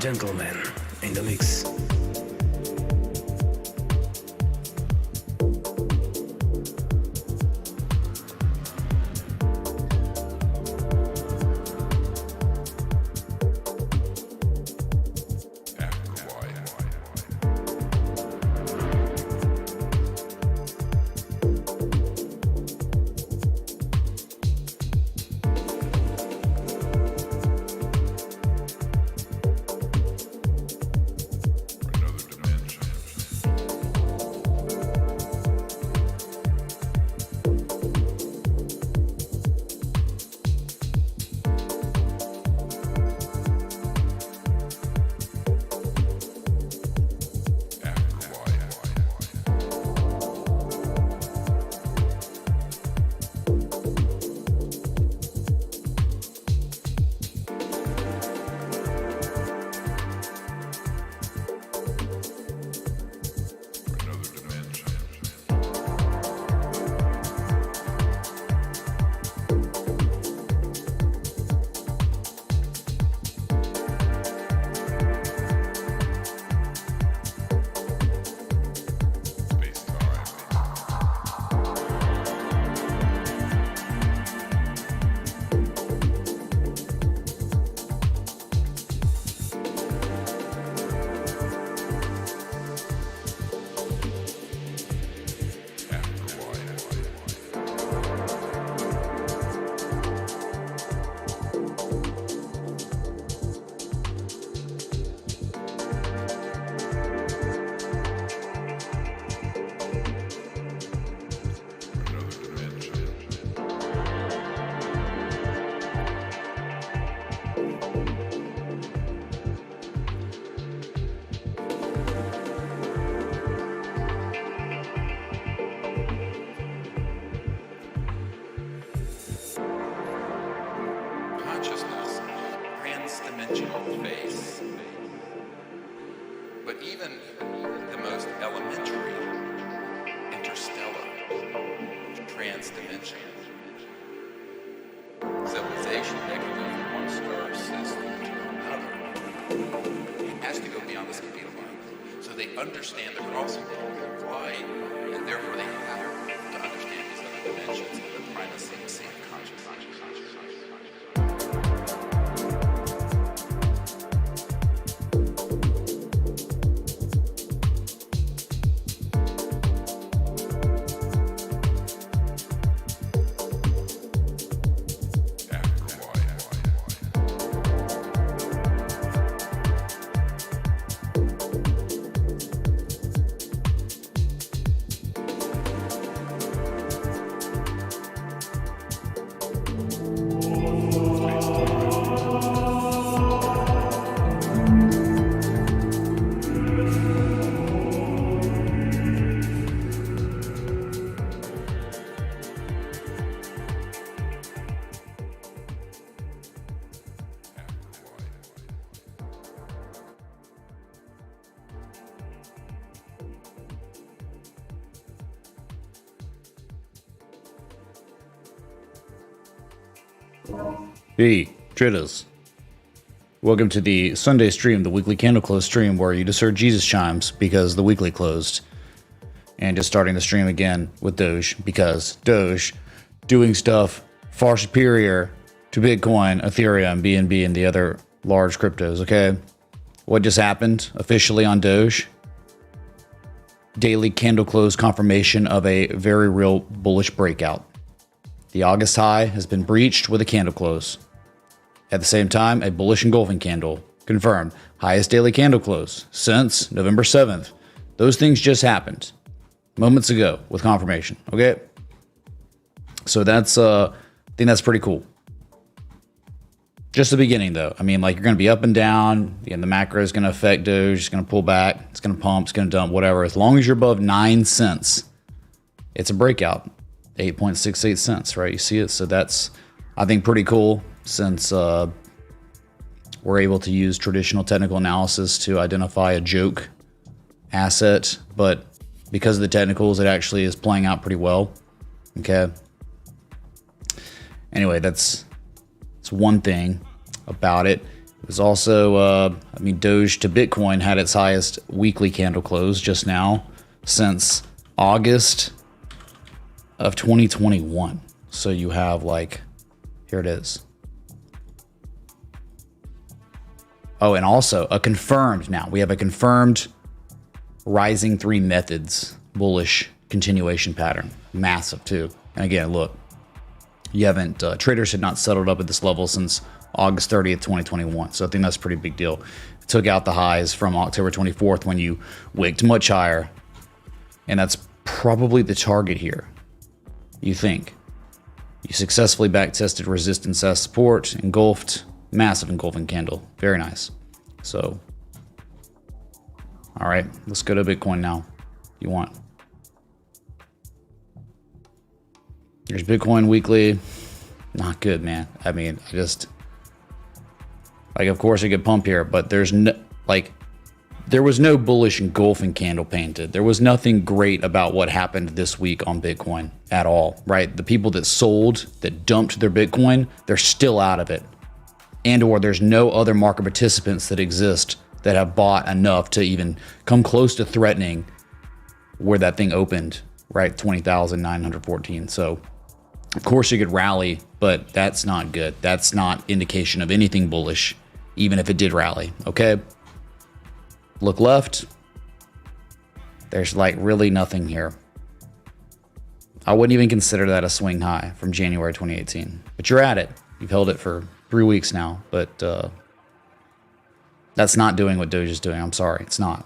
Gentlemen in the mix. Understand the crossing point, why, and therefore they have to understand these other dimensions of the primacy of same consciousness. Hey, traders. Welcome to the Sunday stream, the weekly candle close stream, where you just heard Jesus chimes because the weekly closed. And just starting the stream again with Doge because Doge doing stuff far superior to Bitcoin, Ethereum, BNB, and the other large cryptos, okay? What just happened officially on Doge? Daily candle close confirmation of a very real bullish breakout. The August high has been breached with a candle close. At the same time, a bullish engulfing candle confirmed. Highest daily candle close since November 7th. Those things just happened moments ago with confirmation. Okay. So that's, I think that's pretty cool. Just the beginning though. I mean, like you're going to be up and down and the macro is going to affect Doge. It's going to pull back. It's going to pump. It's going to dump, whatever. As long as you're above 9 cents, it's a breakout. 8.68 cents, right? You see it. So that's, I think, pretty cool since we're able to use traditional technical analysis to identify a joke asset. But because of the technicals, it actually is playing out pretty well. Okay. Anyway, that's one thing about it. It was also, I mean, Doge to Bitcoin had its highest weekly candle close just now since August of 2021. So you have like, here it is. Oh, and also a confirmed now. We have a confirmed rising 3 methods bullish continuation pattern. Massive too. And again, look, you haven't, traders had not settled up at this level since August 30th, 2021. So I think that's a pretty big deal. It took out the highs from October 24th when you wicked much higher. And that's probably the target here. You think. You successfully backtested resistance as support, engulfed, massive engulfing candle. Very nice. So, all right, let's go to Bitcoin now. You want. Here's Bitcoin weekly. Not good, man. I mean, I just, like, of course I could pump here, but there's no, like, there was no bullish engulfing candle painted. There was nothing great about what happened this week on Bitcoin at all, right? The people that sold, that dumped their Bitcoin, they're still out of it. And or there's no other market participants that exist that have bought enough to even come close to threatening where that thing opened, right? 20,914. So of course you could rally, but that's not good. That's not indication of anything bullish, even if it did rally, okay? Look left. There's like really nothing here. I wouldn't even consider that a swing high from January 2018. But you're at it. You've held it for 3 weeks now. But that's not doing what Doge is doing. I'm sorry. It's not.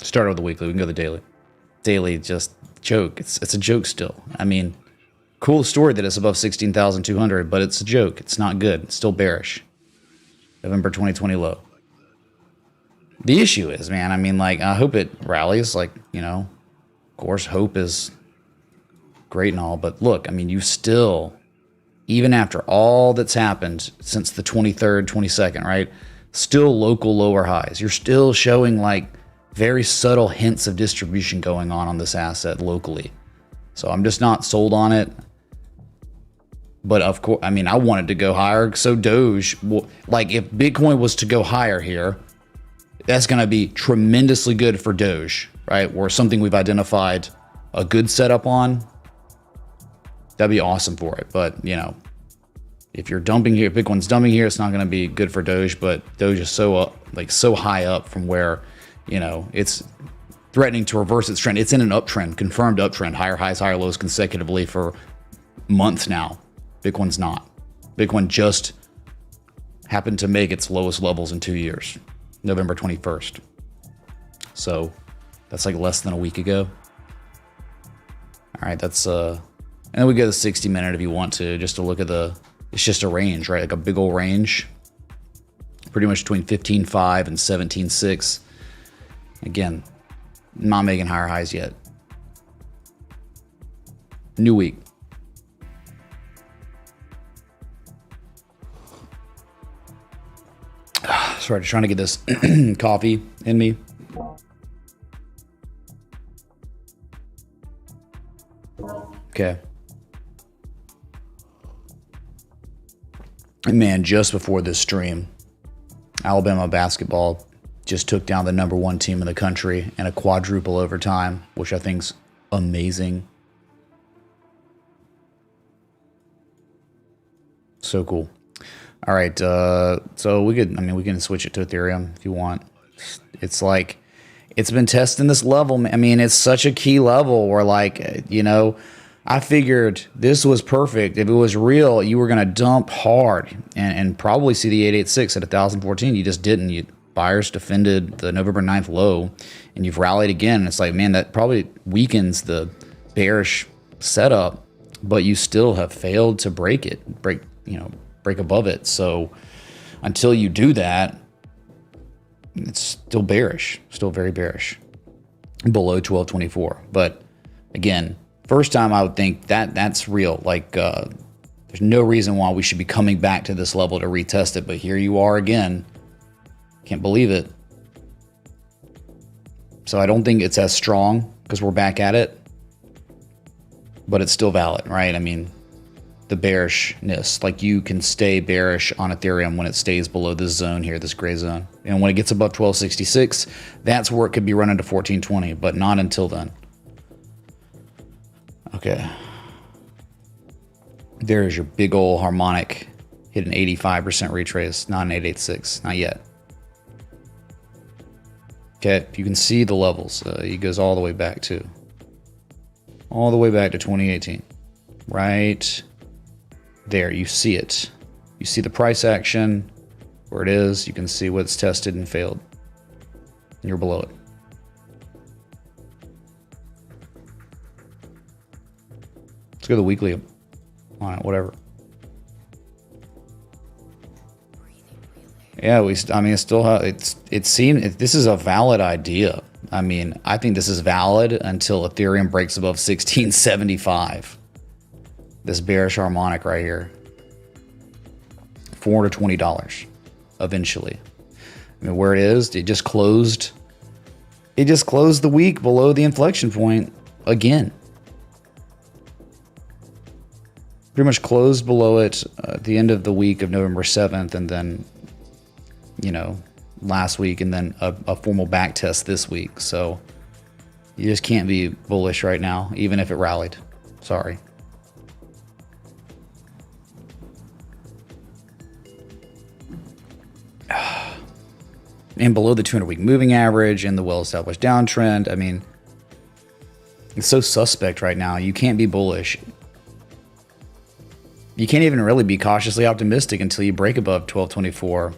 Start with the weekly. We can go to the daily. Daily, just joke. It's a joke still. I mean, cool story that it's above 16,200, but it's a joke. It's not good. It's still bearish. November 2020 low. The issue is, man, I mean, like, I hope it rallies. Like, you know, of course, hope is great and all. But look, I mean, you still, even after all that's happened since the 23rd, 22nd, right? Still local lower highs. You're still showing, like, very subtle hints of distribution going on this asset locally. So I'm just not sold on it. But of course, I mean, I wanted to go higher. So Doge, like if Bitcoin was to go higher here, that's going to be tremendously good for Doge, right? Or something we've identified a good setup on. That'd be awesome for it. But, you know, if you're dumping here, Bitcoin's dumping here, it's not going to be good for Doge. But Doge is so up, like so high up from where, you know, it's threatening to reverse its trend. It's in an uptrend, confirmed uptrend, higher highs, higher lows consecutively for months now. Bitcoin's not. Bitcoin just happened to make its lowest levels in 2 years, November 21st. So that's like less than a week ago. All right, that's and then we go to 60 minute if you want to, just to look at it's just a range, right? Like a big old range, pretty much between 15.5 and 17.6. Again, not making higher highs yet. New week. Sorry, trying to get this coffee in me. Okay. Man, just before this stream, Alabama basketball just took down the #1 team in the country in a quadruple overtime, which I think's amazing. So cool. All right, so we can switch it to Ethereum if you want. It's like, it's been testing this level. I mean, it's such a key level where, like, you know, I figured this was perfect. If it was real, you were going to dump hard and probably see the 886 at 1,014. You just didn't. Buyers defended the November 9th low, and you've rallied again. It's like, man, that probably weakens the bearish setup, but you still have failed to break above it. So until you do that, it's still bearish, still very bearish, below 1224. But again, first time I would think that that's real. Like, there's no reason why we should be coming back to this level to retest it. But here you are again. Can't believe it. So I don't think it's as strong because we're back at it, but it's still valid, right? I mean, the bearishness, like, you can stay bearish on Ethereum when it stays below this zone here, this gray zone. And when it gets above 1266, that's where it could be running to 1420, but not until then. Okay. There's your big old harmonic. Hit an 85% retrace, not an 886, not yet. Okay, you can see the levels. He goes all the way back to 2018. Right there, you see it. You see the price action, where it is. You can see what's tested and failed. And you're below it. Let's go to the weekly on it, whatever. Yeah, it seemed this is a valid idea. I mean, I think this is valid until Ethereum breaks above 1675. This bearish harmonic right here. $420 eventually. I mean, where it is, it just closed the week below the inflection point again. Pretty much closed below it at the end of the week of November 7th, and then, you know, last week, and then a formal back test this week. So you just can't be bullish right now, even if it rallied. Sorry. And below the 200-week moving average and the well-established downtrend. I mean, it's so suspect right now. You can't be bullish. You can't even really be cautiously optimistic until you break above 1224.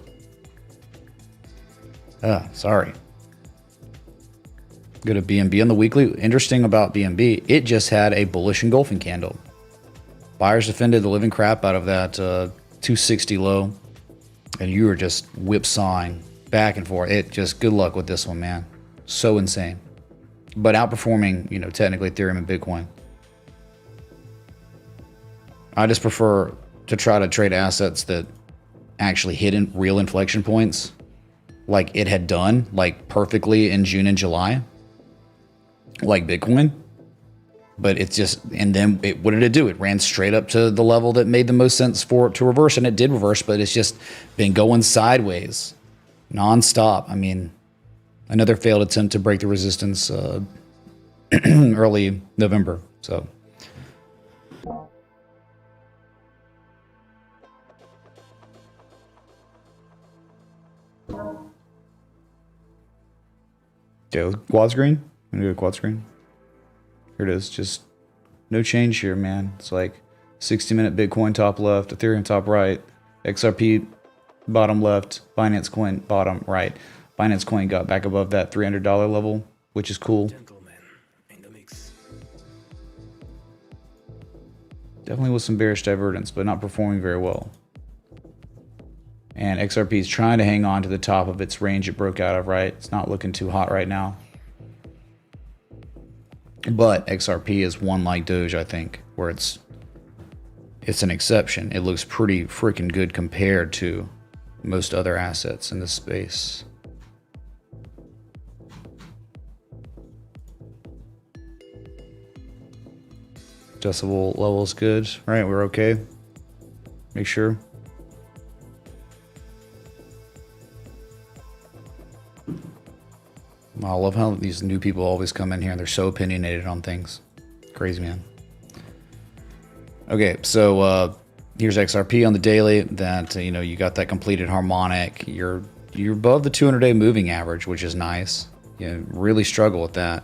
Sorry. Go to BNB on the weekly. Interesting about BNB, it just had a bullish engulfing candle. Buyers defended the living crap out of that 260 low, and you were just whipsawing back and forth. It just, good luck with this one, man. So insane. But outperforming, you know, technically Ethereum and Bitcoin. I just prefer to try to trade assets that actually hit in real inflection points, like it had done, like perfectly in June and July, like Bitcoin. But it's just, and then what did it do? It ran straight up to the level that made the most sense for it to reverse, and it did reverse, but it's just been going sideways nonstop. I mean, another failed attempt to break the resistance early November. So yeah, quad screen. I'm gonna do a quad screen. Here it is. Just no change here, man. It's like 60-minute Bitcoin top left, Ethereum top right, XRP bottom left, Binance Coin bottom right. Binance Coin got back above that $300 level, which is cool. Gentlemen in the mix. Definitely with some bearish divergence, but not performing very well. And XRP is trying to hang on to the top of its range it broke out of, right? It's not looking too hot right now. But XRP is one like Doge, I think, where it's an exception. It looks pretty freaking good compared to most other assets in this space. Decibel level is good, right? We're okay. Make sure. I love how these new people always come in here and they're so opinionated on things. Crazy, man. Okay, so here's XRP on the daily. That you got that completed harmonic. You're above the 200-day moving average, which is nice. You really struggle with that.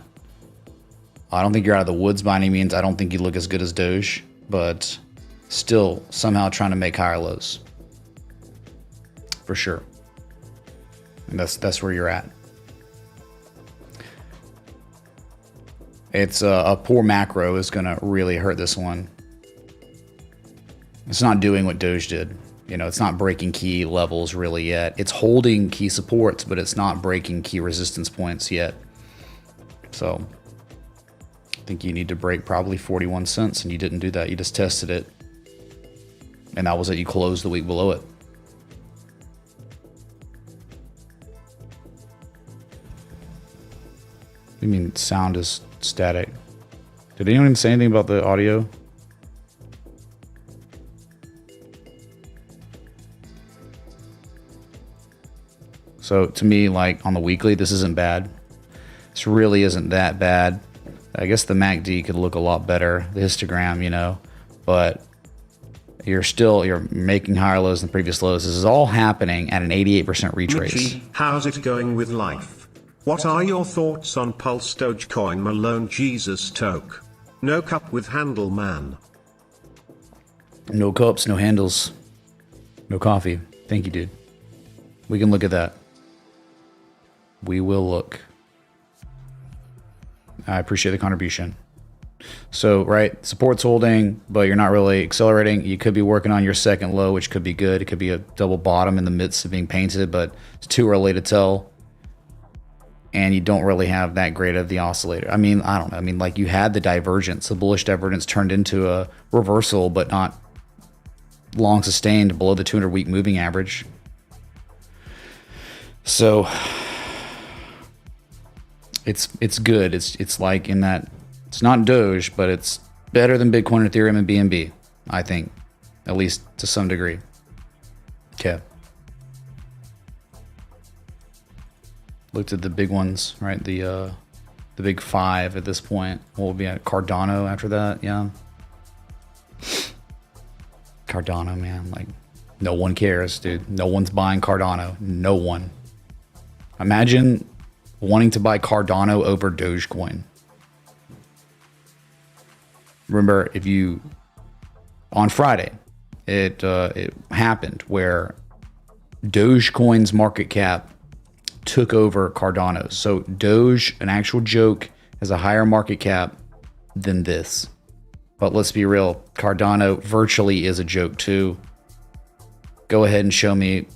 I don't think you're out of the woods by any means. I don't think you look as good as Doge, but still somehow trying to make higher lows. For sure. And that's where you're at. It's a poor macro is going to really hurt this one. It's not doing what Doge did. It's not breaking key levels really yet. It's holding key supports, but it's not breaking key resistance points yet. So I think you need to break probably 41 cents, and you didn't do that. You just tested it. And that was it. You closed the week below it. I mean, sound is static. Did anyone say anything about the audio? So to me, like on the weekly, this isn't bad. This really isn't that bad. I guess the MACD could look a lot better, the histogram, but you're making higher lows than previous lows. This is all happening at an 88% retrace. Mickey, how's it going with life? What are your thoughts on Pulse Dogecoin Malone Jesus Toke? No cup with handle, man. No cups, no handles, no coffee. Thank you, dude. We can look at that. We will look. I appreciate the contribution. So, right, support's holding, but you're not really accelerating. You could be working on your second low, which could be good. It could be a double bottom in the midst of being painted, but it's too early to tell. And you don't really have that great of the oscillator. I mean, I don't know. I mean, like you had the divergence. The bullish divergence turned into a reversal, but not long sustained below the 200-week moving average. So it's good. It's like in that it's not Doge, but it's better than Bitcoin, Ethereum, and BNB, I think, at least to some degree. Okay. Looked at the big ones, right? The big five at this point. What will be at Cardano after that? Yeah. Cardano, man, like no one cares, dude. No one's buying Cardano. No one. Imagine wanting to buy Cardano over Dogecoin. Remember, on Friday, it happened where Dogecoin's market cap took over Cardano. So Doge, an actual joke, has a higher market cap than this. But let's be real, Cardano virtually is a joke too. Go ahead and show me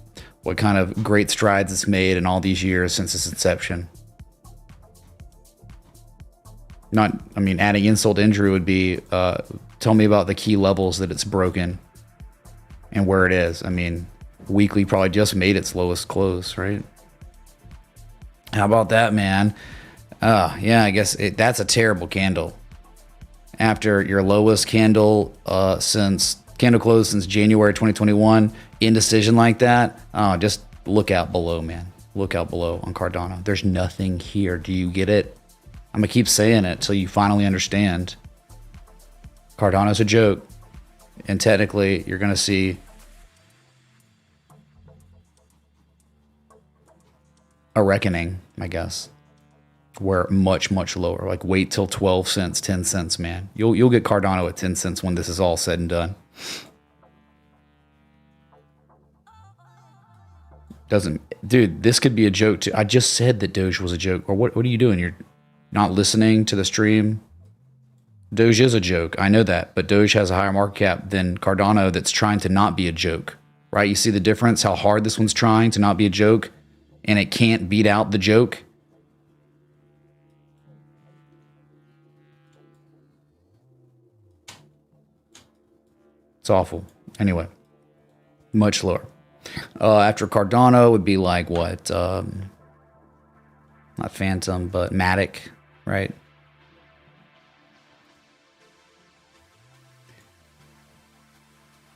what kind of great strides it's made in all these years since its inception. Adding insult to injury would be, tell me about the key levels that it's broken and where it is. I mean, weekly probably just made its lowest close, right? How about that, man? Yeah, I guess that's a terrible candle. After your lowest candle since close since January 2021, indecision like that, just look out below, man. Look out below on Cardano. There's nothing here. Do you get it? I'm gonna keep saying it till you finally understand. Cardano's a joke, and technically, you're gonna see a reckoning, I guess, where much lower. Like wait till 12 cents, 10 cents, man. You'll get Cardano at 10 cents when this is all said and done. Dude, this could be a joke too. I just said that Doge was a joke. Or what are you doing? You're not listening to the stream. Doge is a joke. I know that, but Doge has a higher market cap than Cardano that's trying to not be a joke, right? You see the difference, how hard this one's trying to not be a joke, and it can't beat out the joke. It's awful. Anyway, much lower. After Cardano would be like what? Not Phantom, but Matic, right?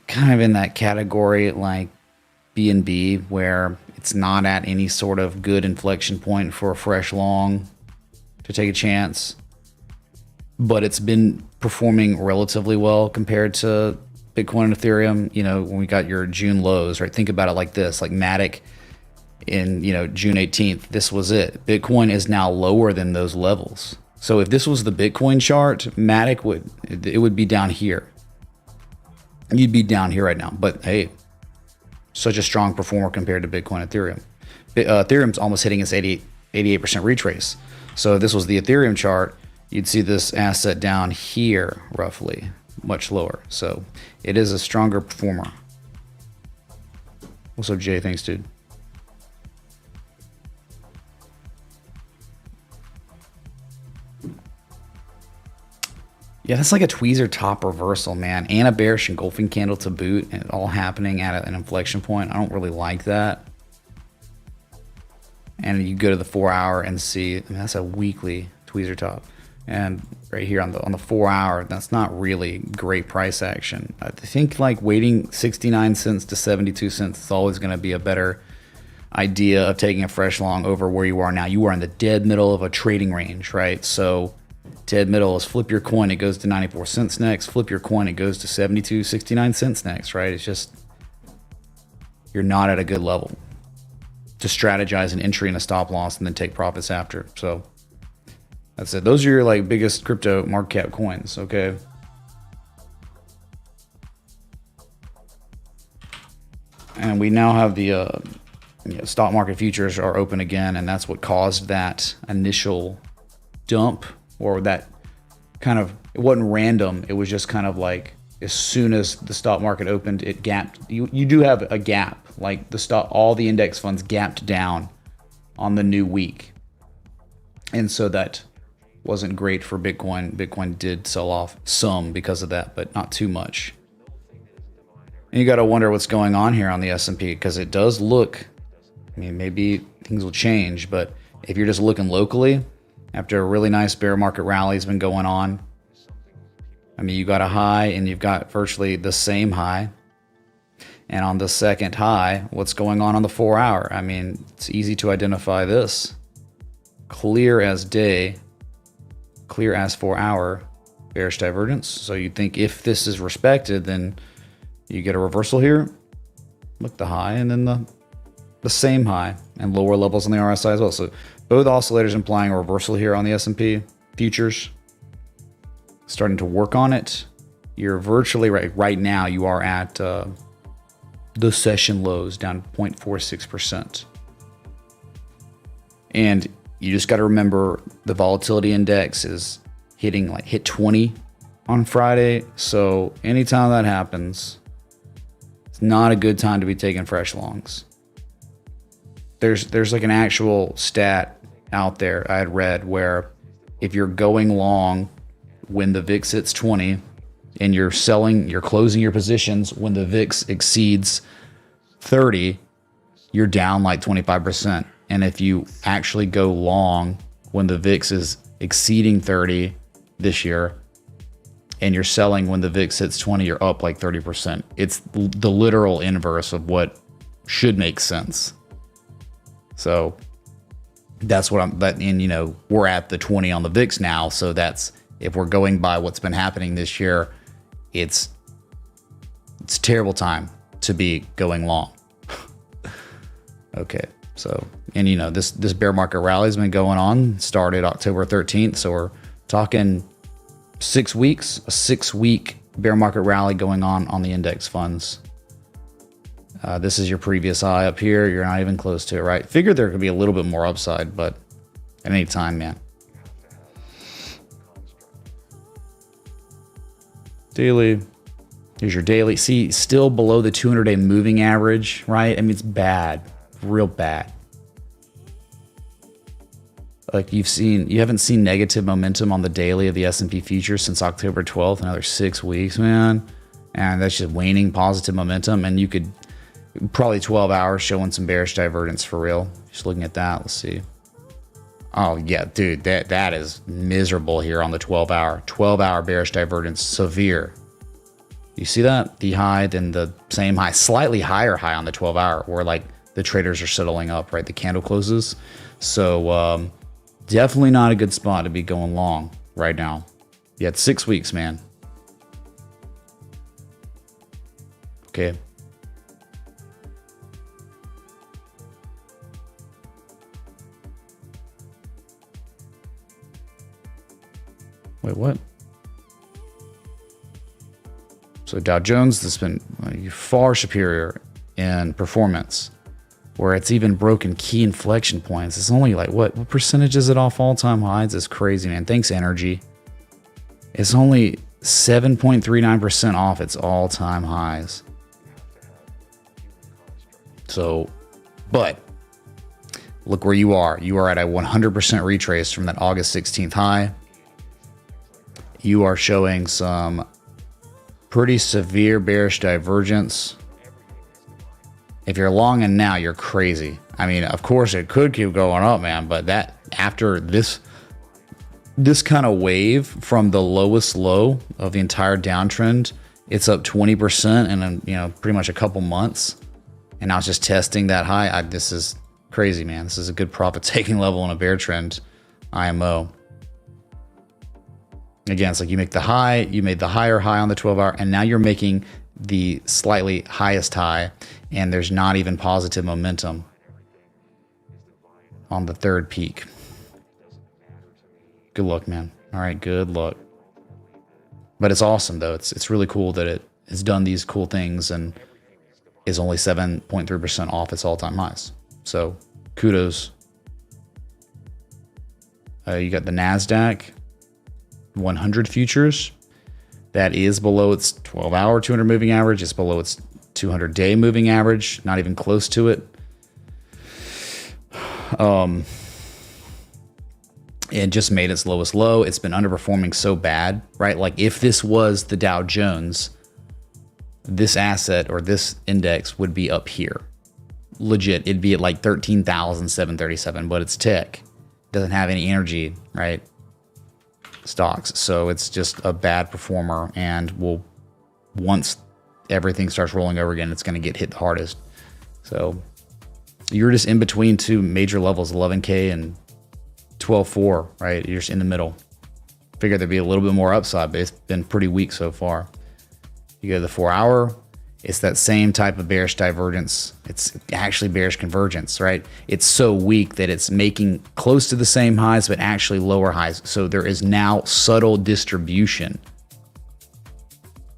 Kind of in that category like BNB, where It's not at any sort of good inflection point for a fresh long to take a chance. But it's been performing relatively well compared to Bitcoin and Ethereum. You know, when we got your June lows, right? Think about it like this, like Matic in, you know, June 18th, this was it. Bitcoin is now lower than those levels. So if this was the Bitcoin chart, Matic would be down here. You'd be down here right now. But hey, such a strong performer compared to Bitcoin and Ethereum. Ethereum's almost hitting its 88% retrace. So if this was the Ethereum chart, you'd see this asset down here roughly, much lower. So it is a stronger performer. What's up, Jay? Thanks, dude. Yeah, that's like a tweezer top reversal, man. And a bearish engulfing candle to boot, and it all happening at an inflection point. I don't really like that. And you go to the 4 hour and see, I mean, that's a weekly tweezer top. And right here on the 4 hour, that's not really great price action. I think like waiting 69 cents to 72 cents is always going to be a better idea of taking a fresh long over where you are now. You are in the dead middle of a trading range, right? So dead middle is flip your coin, it goes to 94 cents next. Flip your coin, it goes to 72, 69 cents next, right? It's just, you're not at a good level to strategize an entry and a stop loss and then take profits after. So that's it. Those are your like biggest crypto market cap coins, okay? And we now have the stock market futures are open again, and that's what caused that initial dump, or that kind of, it wasn't random. It was just kind of like as soon as the stock market opened, it gapped. You do have a gap, like all the index funds gapped down on the new week, and so that wasn't great for Bitcoin. Bitcoin did sell off some because of that, but not too much. And you got to wonder what's going on here on the S&P, because it does look, I mean, maybe things will change, but if you're just looking locally, after a really nice bear market rally has been going on, I mean, you got a high and you've got virtually the same high. And on the second high, what's going on the 4 hour? I mean, it's easy to identify this. Clear as day, clear as 4 hour bearish divergence. So you think if this is respected, then you get a reversal here. Look, the high and then the same high and lower levels on the RSI as well. So both oscillators implying a reversal here on the S&P futures. Starting to work on it. You're virtually right now, you are at the session lows, down 0.46%. And you just got to remember the volatility index is hit 20 on Friday. So anytime that happens, it's not a good time to be taking fresh longs. There's like an actual stat out there I had read where if you're going long when the VIX hits 20 and you're closing your positions when the VIX exceeds 30, you're down like 25%. And if you actually go long when the VIX is exceeding 30 this year and you're selling when the VIX hits 20, you're up like 30%. It's the literal inverse of what should make sense. So that's what we're at the 20 on the VIX now. So that's, if we're going by what's been happening this year, it's a terrible time to be going long. Okay. So, and this bear market rally has been going on, started October 13th. So we're talking 6 weeks, a 6-week bear market rally going on the index funds. This is your previous high up here. You're not even close to it, right? Figured there could be a little bit more upside, but at any time, man. Daily. Here's your daily. See, still below the 200-day moving average, right? I mean, it's bad, real bad. Like you haven't seen negative momentum on the daily of the S&P futures since October 12th, another 6 weeks, man. And that's just waning positive momentum. And you could probably 12 hours showing some bearish divergence for real. Just looking at that, let's see. Oh yeah, dude, that is miserable here on the 12 hour. 12 hour bearish divergence, severe. You see that? The high, then the same high, slightly higher high on the 12 hour, where like the traders are settling up, right? The candle closes. So definitely not a good spot to be going long right now. Yeah, it's 6 weeks, man. Okay. Wait, what? So Dow Jones has been far superior in performance, where it's even broken key inflection points. It's only like, what percentage is it off all-time highs? It's crazy, man. Thanks, Energy. It's only 7.39% off its all-time highs. So, but look where you are. You are at a 100% retrace from that August 16th high. You are showing some pretty severe bearish divergence. If you're long in now, you're crazy. I mean, of course, it could keep going up, man, but that after this kind of wave from the lowest low of the entire downtrend, it's up 20% in pretty much a couple months, and now it's just testing that high. This is crazy, man. This is a good profit taking level in a bear trend IMO. Again, it's like you make the high, you made the higher high on the 12-hour, and now you're making the slightly highest high, and there's not even positive momentum on the third peak. Good luck, man. All right, good luck. But it's awesome, though. It's really cool that it has done these cool things and is only 7.3% off its all-time highs. So kudos. You got the NASDAQ 100 futures. That is below its 12-hour 200 moving average. It's below its 200-day moving average. Not even close to it. It just made its lowest low. It's been underperforming so bad, right? Like if this was the Dow Jones, this asset or this index would be up here. Legit, it'd be at like 13,737, but it's tech. Doesn't have any energy, right? Stocks. So it's just a bad performer, and will, once everything starts rolling over again, it's going to get hit the hardest. So you're just in between two major levels, 11K and 12.4, right? You're just in the middle. Figured there'd be a little bit more upside, but it's been pretty weak so far. You go to the 4-hour, it's that same type of bearish divergence. It's actually bearish convergence, right? It's so weak that it's making close to the same highs, but actually lower highs. So there is now subtle distribution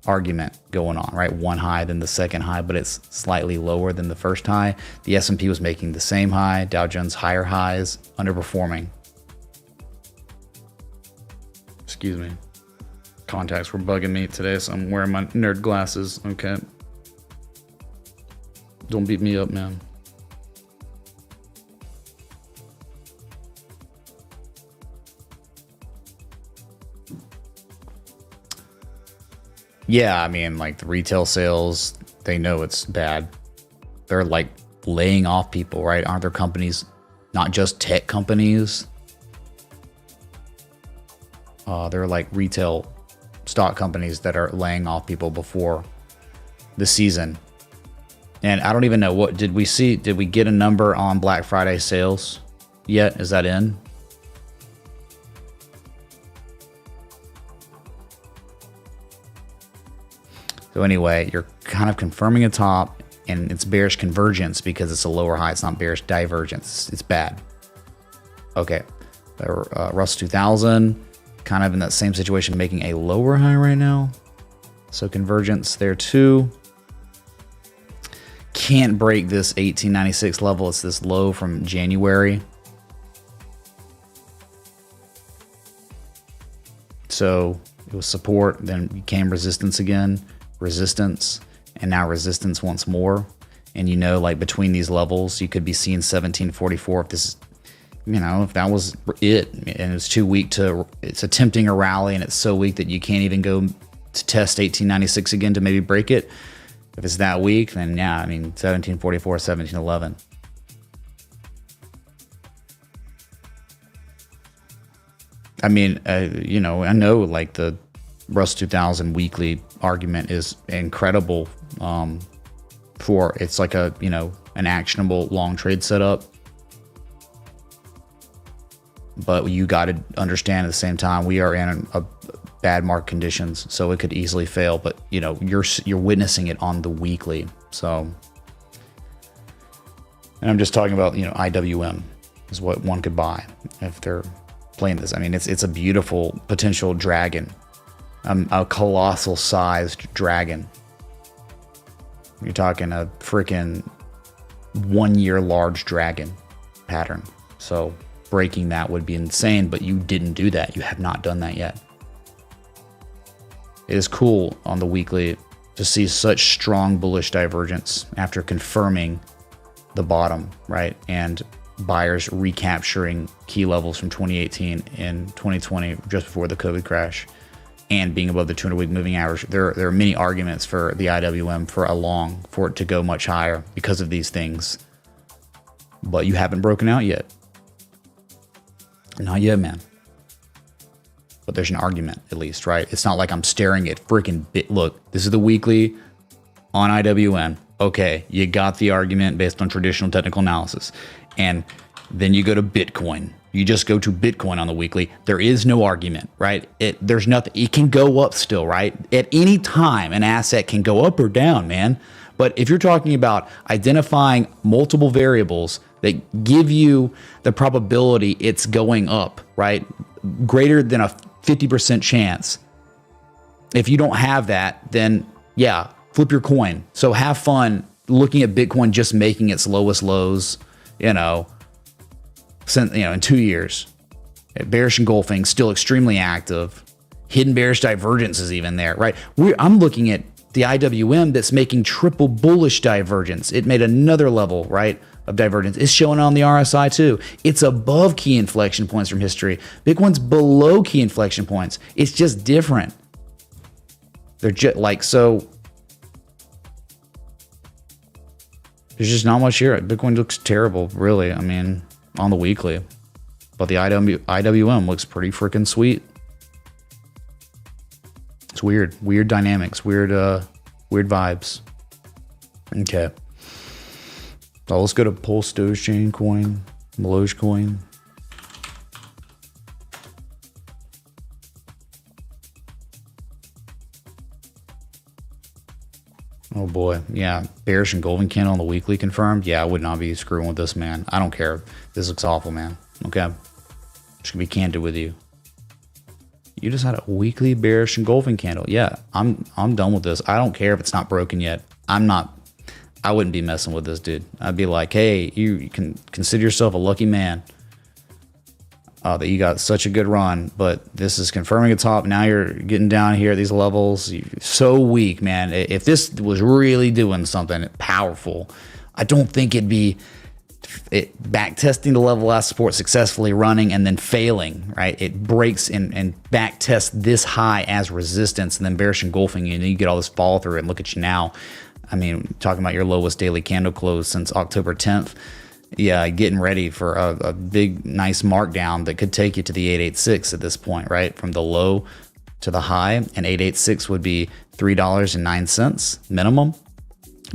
argument going on, right? One high, then the second high, but it's slightly lower than the first high. The S&P was making the same high. Dow Jones higher highs, underperforming. Excuse me. Contacts were bugging me today, so I'm wearing my nerd glasses. Okay. Don't beat me up, man. Yeah, I mean, like the retail sales, they know it's bad. They're like laying off people, right? Aren't there companies, not just tech companies? They're like retail stock companies that are laying off people before the season. And I don't even know, what did we see? Did we get a number on Black Friday sales yet? Is that in? So anyway, you're kind of confirming a top, and it's bearish convergence because it's a lower high. It's not bearish divergence. It's bad. Okay. Russell 2000, kind of in that same situation, making a lower high right now. So convergence there too. Can't break this 1896 level. It's this low from January. So it was support, then became resistance again, resistance, and now resistance once more. And you know, like between these levels, you could be seeing 1744 if this, if that was it, and it's too weak to, it's attempting a rally and it's so weak that you can't even go to test 1896 again to maybe break it. If it's that weak, then yeah, 1744, 1711. I know like the Russell 2000 weekly argument is incredible. For it's like a an actionable long trade setup. But you got to understand at the same time, we are in a bad market conditions, so it could easily fail. But you know, you're witnessing it on the weekly. So, and I'm just talking about, you know, IWM is what one could buy if they're playing this. I mean, it's a beautiful potential dragon, a colossal sized dragon. You're talking a freaking 1 year large dragon pattern. So breaking that would be insane, but you didn't do that. You have not done that yet. It is cool on the weekly to see such strong bullish divergence after confirming the bottom, right? And buyers recapturing key levels from 2018 and 2020, just before the COVID crash, and being above the 200-week moving average. There are many arguments for the IWM for it to go much higher because of these things. But you haven't broken out yet. Not yet, man. But there's an argument, at least, right? It's not like I'm staring at freaking look, this is the weekly on IWM. Okay, you got the argument based on traditional technical analysis. And then you go to Bitcoin. You just go to Bitcoin on the weekly. There is no argument, right? There's nothing. It can go up still, right? At any time, an asset can go up or down, man. But if you're talking about identifying multiple variables that give you the probability it's going up, right? Greater than a 50% chance. If you don't have that, then yeah, flip your coin. So have fun looking at Bitcoin just making its lowest lows, you know, in 2 years. Bearish engulfing, still extremely active. Hidden bearish divergence is even there, right? I'm looking at the IWM that's making triple bullish divergence. It made another level, right, of divergence. It's showing on the RSI too. It's above key inflection points from history. Bitcoin's below key inflection points. It's just different. They're just like, so there's just not much here. Bitcoin looks terrible, really. I mean, on the weekly. But the IWM looks pretty freaking sweet. It's weird. Weird dynamics. Weird vibes. Okay. So let's go to Pulse Dogechain coin. Meloge coin. Oh boy. Yeah. Bearish engulfing candle on the weekly confirmed. Yeah, I would not be screwing with this, man. I don't care. This looks awful, man. Okay. Just gonna be candid with you. You just had a weekly bearish engulfing candle. Yeah, I'm done with this. I don't care if it's not broken yet. I wouldn't be messing with this, dude. I'd be like, hey, you can consider yourself a lucky man that you got such a good run, but this is confirming a top. Now you're getting down here at these levels. You're so weak, man. If this was really doing something powerful, I don't think it'd be back testing the level last support successfully running and then failing, right? It breaks and back tests this high as resistance and then bearish engulfing, and you get all this follow through. And look at you now. I mean, talking about your lowest daily candle close since October 10th. Yeah, getting ready for a big, nice markdown that could take you to the 886 at this point, right? From the low to the high, and 886 would be $3.09 minimum,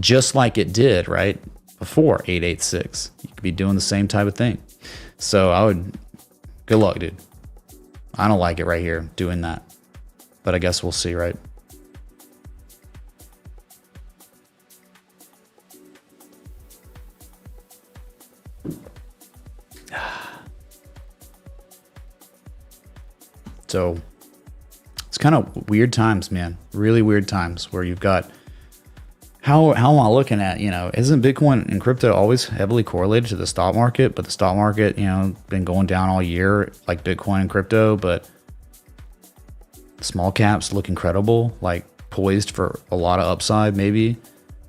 just like it did, right? Before 886. You could be doing the same type of thing. So good luck, dude. I don't like it right here doing that, but I guess we'll see, right? So it's kind of weird times, man. Really weird times where you've got, how am I looking at, isn't Bitcoin and crypto always heavily correlated to the stock market? But the stock market, been going down all year like Bitcoin and crypto, but small caps look incredible, like poised for a lot of upside maybe.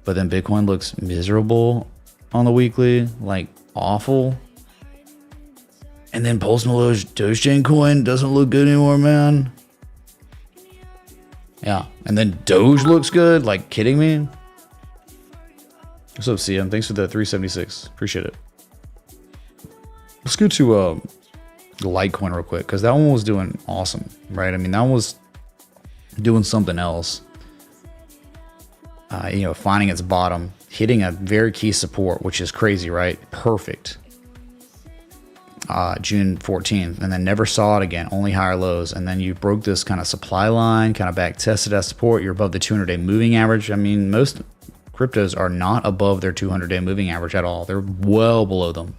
But then Bitcoin looks miserable on the weekly, like awful. And then Pulse Meloge Dogechain coin doesn't look good anymore, man. Yeah. And then Doge looks good. Like, kidding me? What's up, CM? Thanks for the 376. Appreciate it. Let's go to Litecoin real quick, because that one was doing awesome, right? I mean, that one was doing something else. Finding its bottom hitting a very key support, which is crazy, right? Perfect. June 14th, and then never saw it again, only higher lows. And then you broke this kind of supply line, kind of back tested as support. You're above the 200-day moving average. I mean, most cryptos are not above their 200-day moving average at all. They're well below them.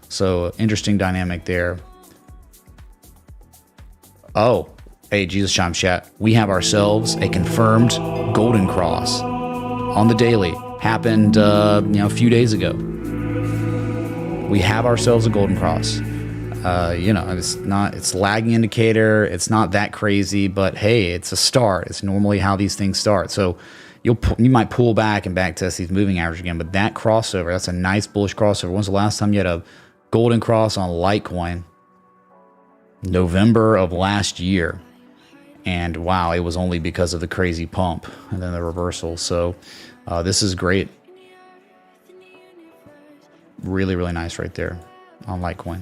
So interesting dynamic there. Oh, hey, Jesus Chimes chat. We have ourselves a confirmed golden cross on the daily. Happened, a few days ago. We have ourselves a golden cross. It's lagging indicator. It's not that crazy, but hey, it's a start. It's normally how these things start. So you might pull back and back test these moving average again, but that crossover, that's a nice bullish crossover. When's the last time you had a golden cross on Litecoin? November of last year. And wow, it was only because of the crazy pump and then the reversal. So this is great. Really, really nice right there on Litecoin.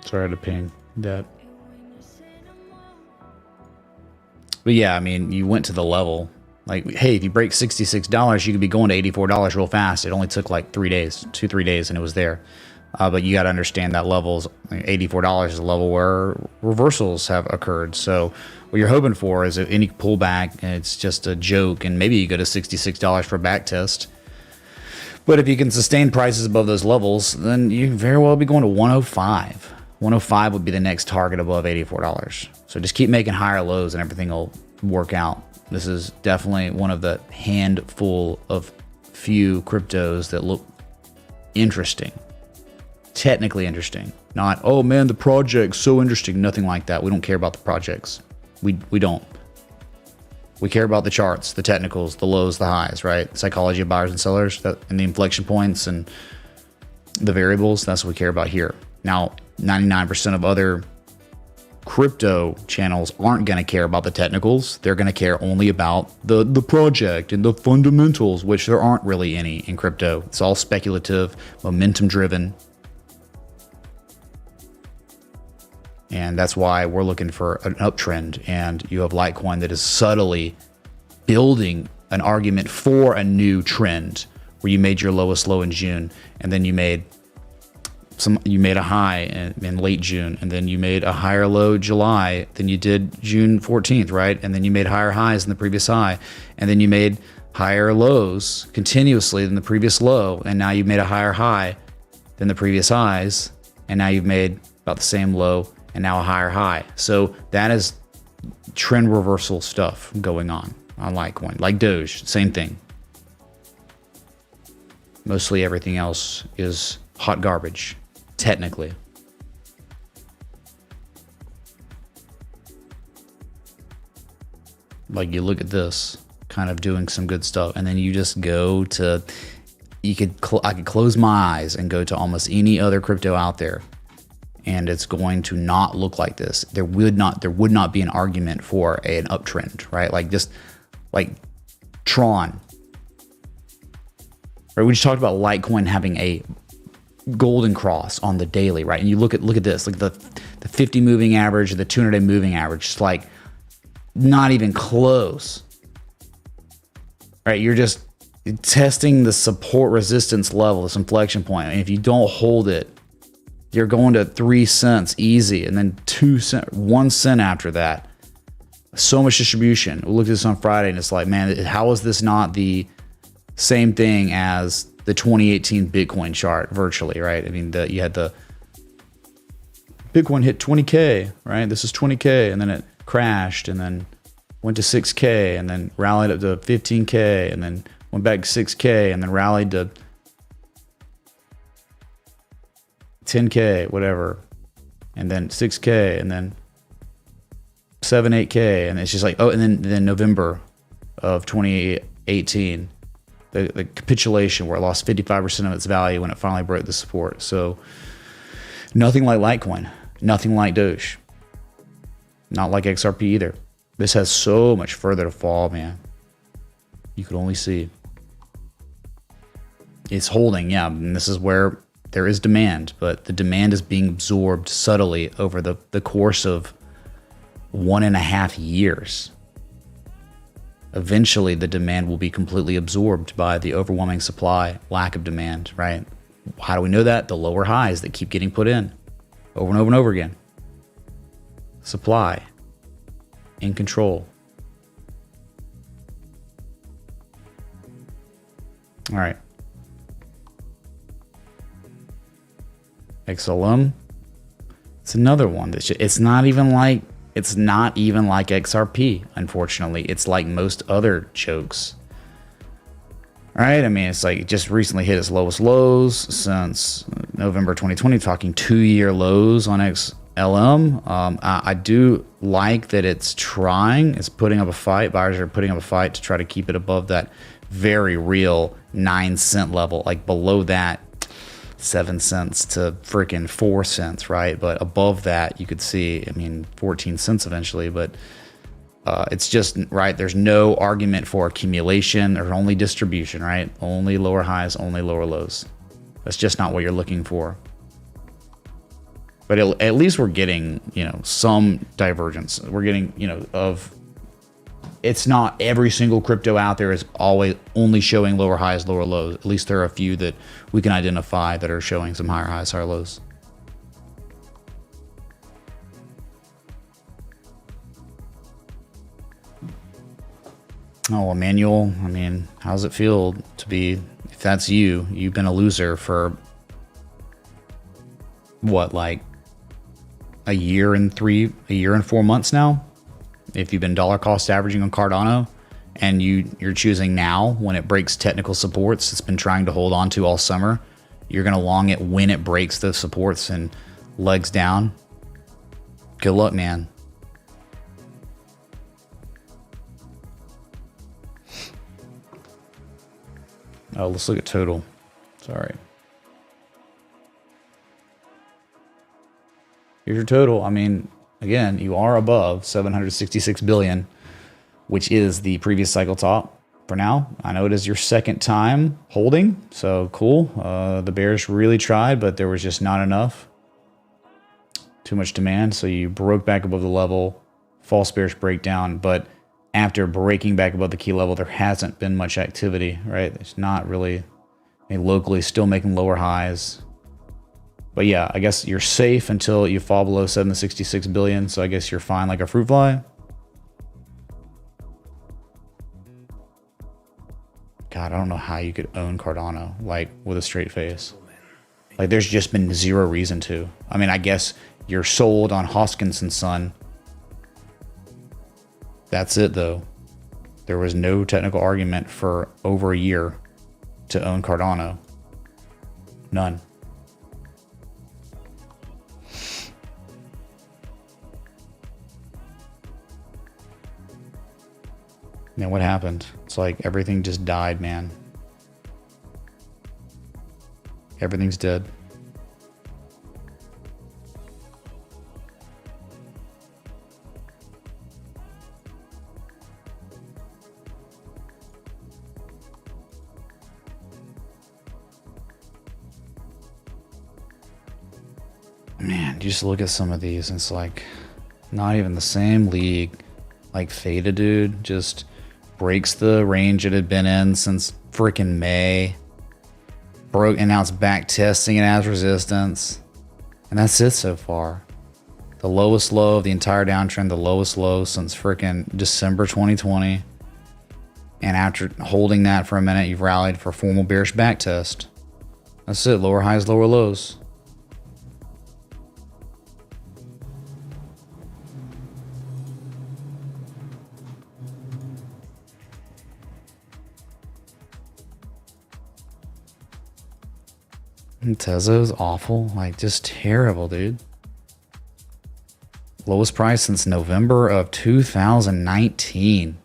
Sorry, I had to ping that. But yeah, I mean, you went to the level. Like, hey, if you break $66, you could be going to $84 real fast. It only took like 3 days, 2-3 days, and it was there. But you got to understand that levels, $84 is a level where reversals have occurred. So what you're hoping for is any pullback, and it's just a joke, and maybe you go to $66 for a back test. But if you can sustain prices above those levels, then you very well be going to 105. 105 would be the next target above $84. So just keep making higher lows and everything will work out. This is definitely one of the handful of few cryptos that look interesting. Technically interesting. Not, oh man, the project's so interesting. Nothing like that. We don't care about the projects. We don't. We care about the charts, the technicals, the lows, the highs, right? Psychology of buyers and sellers, and the inflection points and the variables. That's what we care about here. Now, 99% of other crypto channels aren't going to care about the technicals. They're going to care only about the project and the fundamentals, which there aren't really any in crypto. It's all speculative, momentum driven. And that's why we're looking for an uptrend. And you have Litecoin that is subtly building an argument for a new trend, where you made your lowest low in June, and then you made a high in late June, and then you made a higher low July than you did June 14th, right? And then you made higher highs than the previous high, and then you made higher lows continuously than the previous low, and now you've made a higher high than the previous highs, and now you've made about the same low and now a higher high. So that is trend reversal stuff going on Litecoin. Like Doge, same thing. Mostly everything else is hot garbage. Technically. Like, you look at this, kind of doing some good stuff, and then you just go to, I could close my eyes and go to almost any other crypto out there, and it's going to not look like this. There would not be an argument for an uptrend, right? Like, just like Tron. Right? We just talked about Litecoin having a golden cross on the daily, right? And you look at this, like the 50 moving average, the 200-day moving average, it's like not even close, right? You're just testing the support resistance level, this inflection point. And if you don't hold it, you're going to 3 cents easy, and then 2 cents, 1 cent after that. So much distribution. We looked at this on Friday, and it's like, man, how is this not the same thing as the 2018 Bitcoin chart virtually, right? I mean, you had the Bitcoin hit 20K, right? This is 20K, and then it crashed, and then went to 6K, and then rallied up to 15K, and then went back to 6K, and then rallied to 10K, whatever, and then 6K, and then 7, 8K, and it's just like, oh, and then November of 2018, the capitulation where it lost 55% of its value when it finally broke the support. So nothing like Litecoin, nothing like Doge, not like XRP either. This has so much further to fall, man. You could only see. It's holding, yeah, and this is where there is demand, but the demand is being absorbed subtly over the course of 1.5 years. Eventually, the demand will be completely absorbed by the overwhelming supply, lack of demand, right? How do we know that? The lower highs that keep getting put in over and over and over again. Supply in control. All right. XLM. It's another one that it's not even like XRP, unfortunately. It's like most other chokes. All right, I mean, it's like it just recently hit its lowest lows since November 2020, talking 2-year lows on XLM. I do like that it's trying, it's putting up a fight. Buyers are putting up a fight to try to keep it above that very real 9-cent level, like below that 7 cents to freaking 4 cents, right? But above that, you could see, I mean, 14 cents eventually, but it's just, right, there's no argument for accumulation. There's only distribution, right? Only lower highs, only lower lows. That's just not what you're looking for. But at least we're getting, some divergence. We're getting, it's not every single crypto out there is always only showing lower highs, lower lows. At least there are a few that we can identify that are showing some higher highs, higher lows. Oh, Emmanuel, I mean, how's it feel to be, if that's you, you've been a loser for what, like a year and 4 months now? If you've been dollar cost averaging on Cardano and you're choosing now when it breaks technical supports it's been trying to hold on to all summer, you're going to long it when it breaks those supports and legs down. Good luck, man. Oh, let's look at total. Sorry. Here's your total. I mean, again, you are above 766 billion, which is the previous cycle top for now. I know it is your second time holding, so cool. The bears really tried, but there was just not enough. Too much demand, so you broke back above the level. False bearish breakdown, but after breaking back above the key level, there hasn't been much activity, right? It's not really, locally still making lower highs. But yeah, I guess you're safe until you fall below 766 billion. So I guess you're fine like a fruit fly. God, I don't know how you could own Cardano, like with a straight face. Like there's just been zero reason to. I mean, I guess you're sold on Hoskinson Son. That's it though. There was no technical argument for over a year to own Cardano. None. Man, what happened? It's like everything just died, man. Everything's dead. Man, you just look at some of these and it's like not even the same league. Like Theta, dude, just breaks the range it had been in since freaking May. Broke, and now it's back testing it as resistance. And that's it so far. The lowest low of the entire downtrend, the lowest low since freaking December 2020. And after holding that for a minute, you've rallied for formal bearish back test. That's it, lower highs, lower lows. Tezo's awful, like just terrible, dude. Lowest price since November of 2019.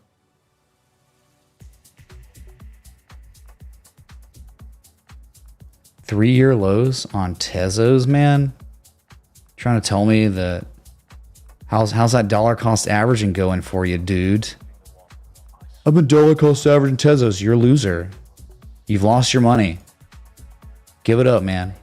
Three-year lows on Tezos, man. Trying to tell me that how's that dollar cost averaging going for you, dude? I've been dollar cost averaging Tezos. You're a loser. You've lost your money. Give it up, man.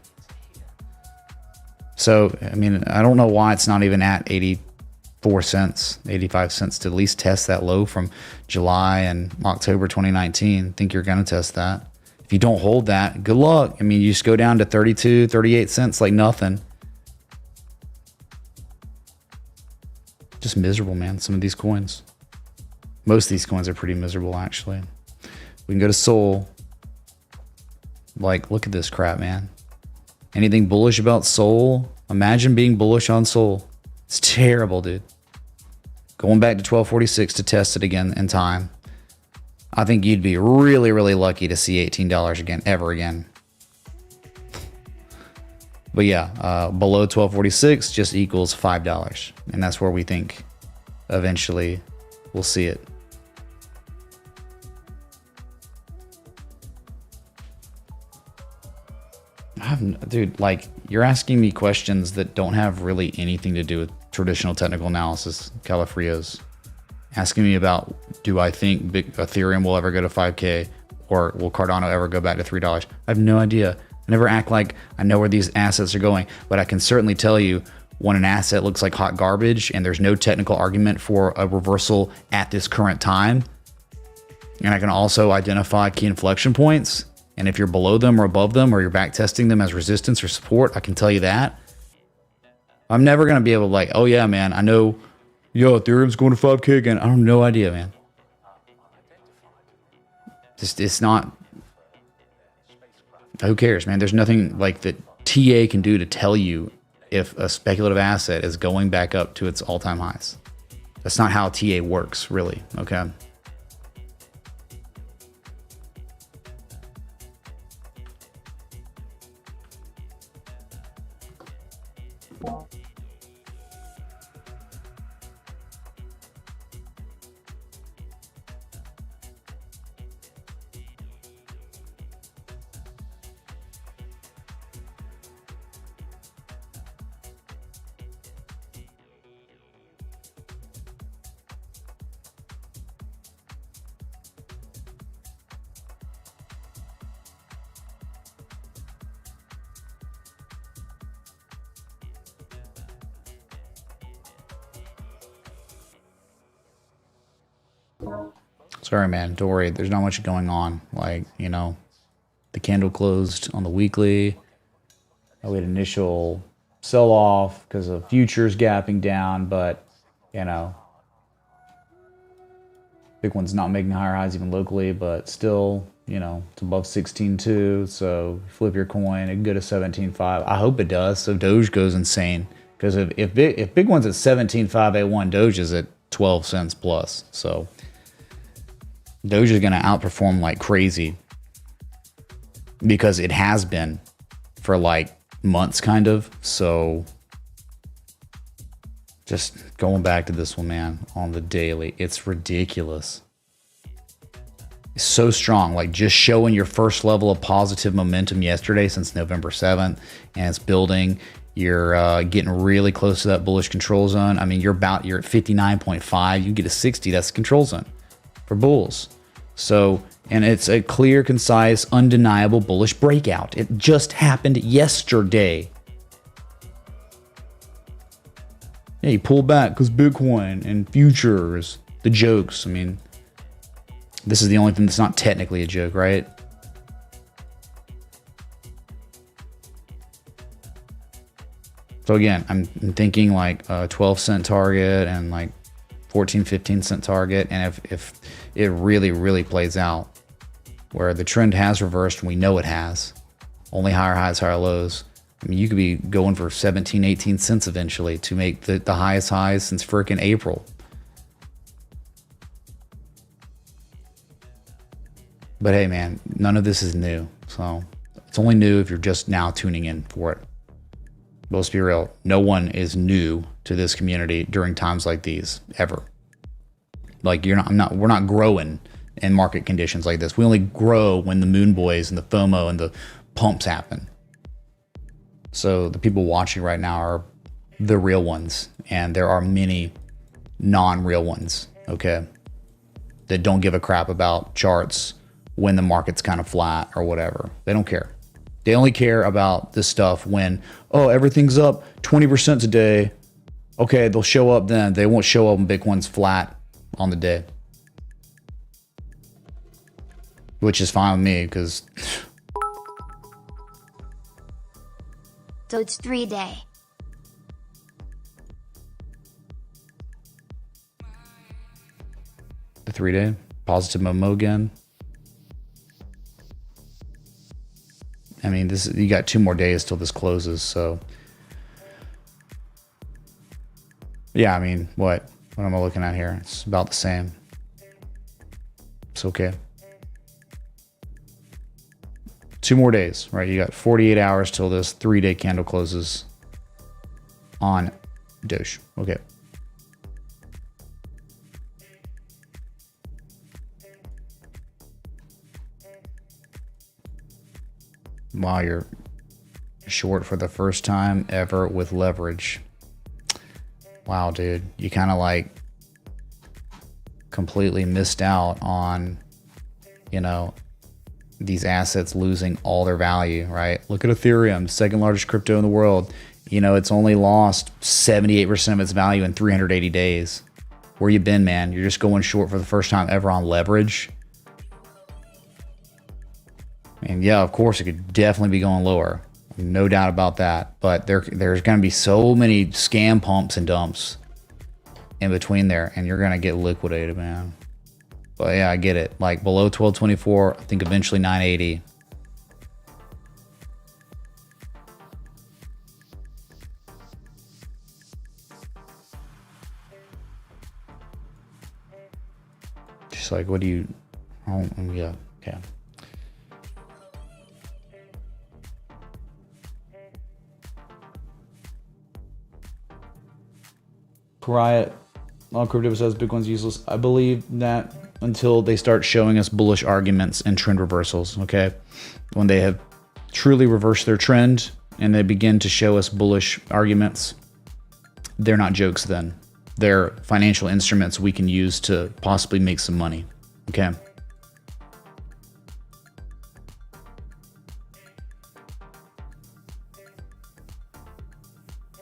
So, I mean, I don't know why it's not even at 84 cents, 85 cents to at least test that low from July and October 2019. I think you're going to test that. If you don't hold that, good luck. I mean, you just go down to 32, 38 cents like nothing. Just miserable, man, some of these coins. Most of these coins are pretty miserable, actually. We can go to Sol. Like, look at this crap, man. Anything bullish about Sol? Imagine being bullish on Sol. It's terrible, dude. Going back to 1246 to test it again in time. I think you'd be really, really lucky to see $18 again, ever again. But yeah, below 1246 just equals $5. And that's where we think eventually we'll see it. Dude, like, you're asking me questions that don't have really anything to do with traditional technical analysis, Calafrios. Asking me about, do I think Ethereum will ever go to 5K, or will Cardano ever go back to $3? I have no idea. I never act like I know where these assets are going, but I can certainly tell you when an asset looks like hot garbage and there's no technical argument for a reversal at this current time. And I can also identify key inflection points. And if you're below them or above them, or you're back testing them as resistance or support, I can tell you that. I'm never going to be able to, like, oh yeah, man, I know, yo, Ethereum's going to 5K again. I have no idea, man. Just, it's not, who cares, man? There's nothing like that TA can do to tell you if a speculative asset is going back up to its all-time highs. That's not how TA works, really, okay? Sorry, man. Don't worry. There's not much going on. Like, you know, the candle closed on the weekly. We had initial sell-off because of futures gapping down, but, you know, big one's not making higher highs even locally, but still, you know, it's above 16.2. So flip your coin, it can go to 17.5. I hope it does. So Doge goes insane. Because if big one's at 17.581, Doge is at 12 cents plus. So Doge is going to outperform like crazy because it has been for like months, kind of. So just going back to this one, man, on the daily, it's ridiculous. It's so strong, like just showing your first level of positive momentum yesterday since November 7th, and it's building. You're getting really close to that bullish control zone. I mean, you're at 59.5. You get a 60, that's the control zone for bulls. So, and it's a clear, concise, undeniable bullish breakout. It just happened yesterday. Yeah, you pull back because Bitcoin and futures, the jokes. I mean, this is the only thing that's not technically a joke, right? So again, I'm thinking like a 12 cent target and like 14, 15 cent target. And if it really, really plays out where the trend has reversed, and we know it has, only higher highs, higher lows. I mean, you could be going for 17, 18 cents eventually to make the highest highs since frickin' April. But hey, man, none of this is new. So it's only new if you're just now tuning in for it. But let's be real. No one is new to this community during times like these, ever. Like we're not growing in market conditions like this. We only grow when the moon boys and the FOMO and the pumps happen. So the people watching right now are the real ones, and there are many non-real ones. Okay. that don't give a crap about charts when the market's kind of flat or whatever. They don't care. They only care about this stuff when, oh, everything's up 20% today. Okay, they'll show up then. They won't show up when Bitcoin's flat on the day. Which is fine with me because DOGE 3-day. the 3-day positive Momo again. I mean, this you got 2 more days till this closes, so yeah, I mean, what am I looking at here? It's about the same. It's okay. 2 more days, right? You got 48 hours till this 3-day candle closes on Doge. Okay. Wow, you're short for the first time ever with leverage. Wow, dude. You kind of like completely missed out on, you know, these assets losing all their value, right? Look at Ethereum, second largest crypto in the world. You know, it's only lost 78% of its value in 380 days. Where you been, man? You're just going short for the first time ever on leverage. And yeah, of course, it could definitely be going lower. No doubt about that. But there's going to be so many scam pumps and dumps in between there, and you're going to get liquidated, man. But yeah, I get it. Like below 1224, I think eventually 980. Just like, what do you... Oh, yeah, okay. Riot on crypto says Bitcoin's useless. I believe that until they start showing us bullish arguments and trend reversals, okay? When they have truly reversed their trend and they begin to show us bullish arguments, they're not jokes then. They're financial instruments we can use to possibly make some money, okay?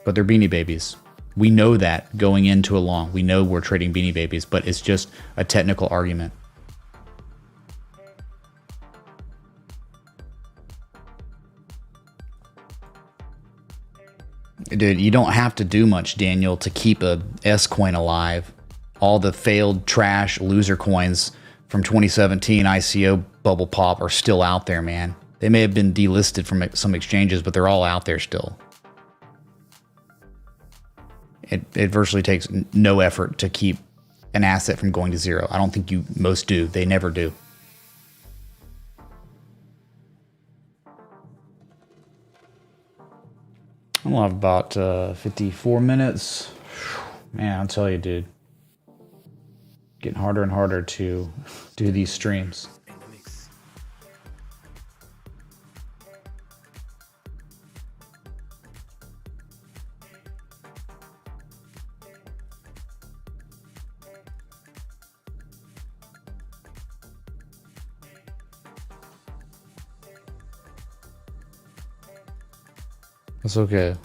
But they're beanie babies. We know that going into a long. We know we're trading beanie babies, but it's just a technical argument. Dude, you don't have to do much, Daniel, to keep a S coin alive. All the failed trash loser coins from 2017 ICO bubble pop are still out there, man. They may have been delisted from some exchanges, but they're all out there still. It virtually takes no effort to keep an asset from going to zero. I don't think most do. They never do. We'll have about 54 minutes. Man, I'll tell you, dude. Getting harder and harder to do these streams. In the mix. That's okay.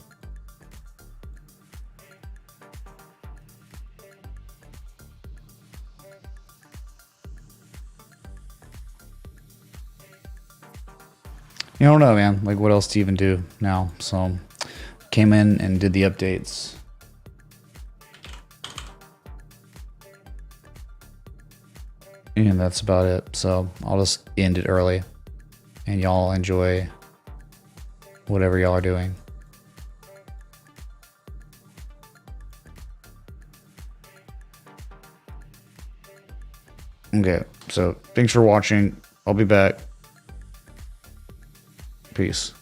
I don't know, man. Like, what else to even do now? So, came in and did the updates. And that's about it. So, I'll just end it early. And y'all enjoy whatever y'all are doing. Okay, so thanks for watching. I'll be back. Peace.